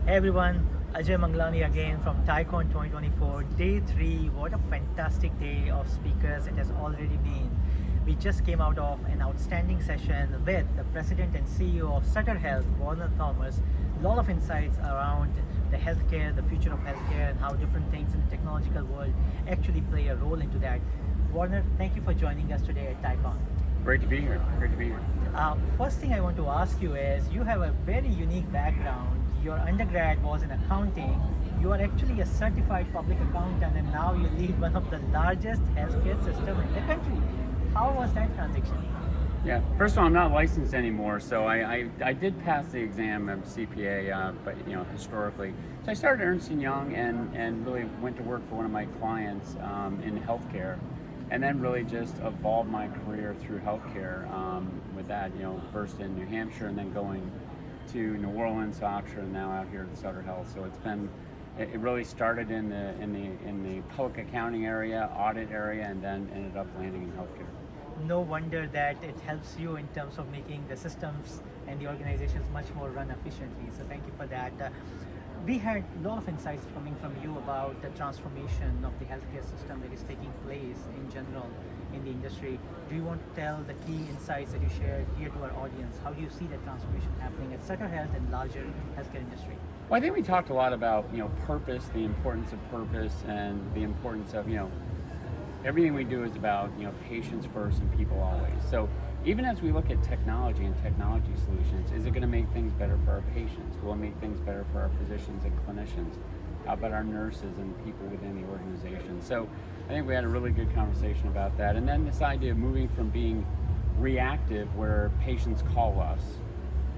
Hey everyone, Ajay Manglani again from TiEcon2024, day 3. What a fantastic day of speakers it has already been. We just came out of an outstanding session with the President and CEO of Sutter Health, Warner Thomas. A lot of insights around the healthcare, the future of healthcare, and how different things in the technological world actually play a role into that. Warner, thank you for joining us today at TiEcon. Great to be here. Great to be here. First thing I want to ask you is, you have a very unique background. Your undergrad was in accounting. You are actually a certified public accountant, and now you lead one of the largest healthcare system in the country. How was that transition? Yeah. First of all, I'm not licensed anymore, so I did pass the exam of CPA, but historically, so I started at Ernst & Young and really went to work for one of my clients in healthcare. And then really just evolved my career through healthcare with that, first in New Hampshire and then going to New Orleans, Oxford, and now out here at Sutter Health. So it really started in the public accounting area, audit area, and then ended up landing in healthcare. No wonder that it helps you in terms of making the systems and the organizations much more run efficiently. So thank you for that. We had a lot of insights coming from you about the transformation of the healthcare system that is taking place in general in the industry. Do you want to tell the key insights that you shared here to our audience? How do you see that transformation happening at Sutter Health and larger healthcare industry? Well, I think we talked a lot about purpose, the importance of purpose, and the importance of everything we do is about patients first and people always. So even as we look at technology and technology solutions, is it going to make things better for our patients? Will it make things better for our physicians and clinicians? How about our nurses and people within the organization? So I think we had a really good conversation about that. And then this idea of moving from being reactive, where patients call us,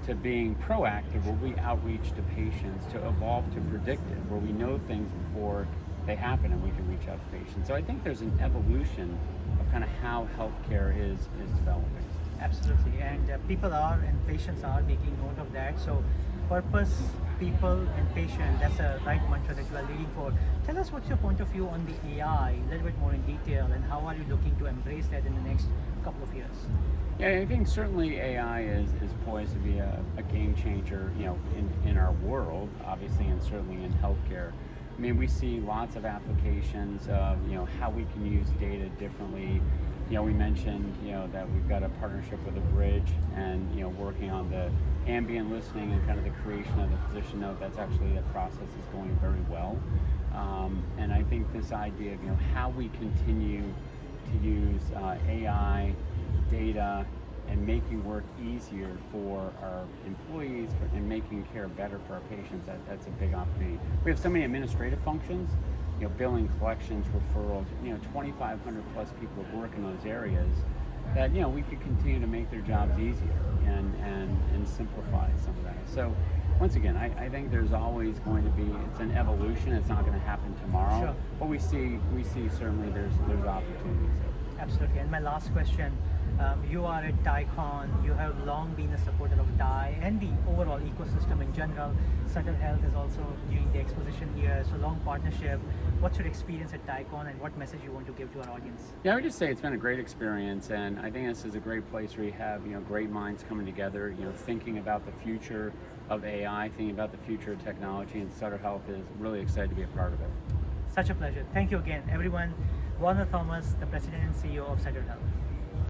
to being proactive, where we outreach to patients, to evolve to predictive, where we know things before they happen and we can reach out to patients. So I think there's an evolution of kind of how healthcare is developing. Absolutely, and people are and patients are making note of that. So purpose, people, and patient, that's a right mantra that you are leading for. Tell us what's your point of view on the AI, a little bit more in detail, and how are you looking to embrace that in the next couple of years? Yeah, I think certainly AI is poised to be a game changer, in our world, obviously, and certainly in healthcare. I mean, we see lots of applications of, how we can use data differently. We mentioned, that we've got a partnership with a bridge and, working on the ambient listening and kind of the creation of the physician note. That's actually, the process is going very well. And I think this idea of, how we continue to use AI, data, and making work easier for our employees and making care better for our patients, that's a big opportunity. We have so many administrative functions, billing, collections, referrals, 2,500 plus people work in those areas that, we could continue to make their jobs easier and simplify some of that. So once again, I think there's always going to be, it's an evolution, it's not going to happen tomorrow, Sure. But we see certainly there's opportunities there. Absolutely. And my last question, you are at TiEcon, you have long been a supporter of TI and the overall ecosystem in general. Sutter Health is also doing the exposition here, so long partnership. What's your experience at TiEcon and what message you want to give to our audience? Yeah, I would just say it's been a great experience, and I think this is a great place where you have great minds coming together, thinking about the future of AI, thinking about the future of technology, and Sutter Health is really excited to be a part of it. Such a pleasure. Thank you again, everyone. Warner Thomas, the President and CEO of Sutter Health.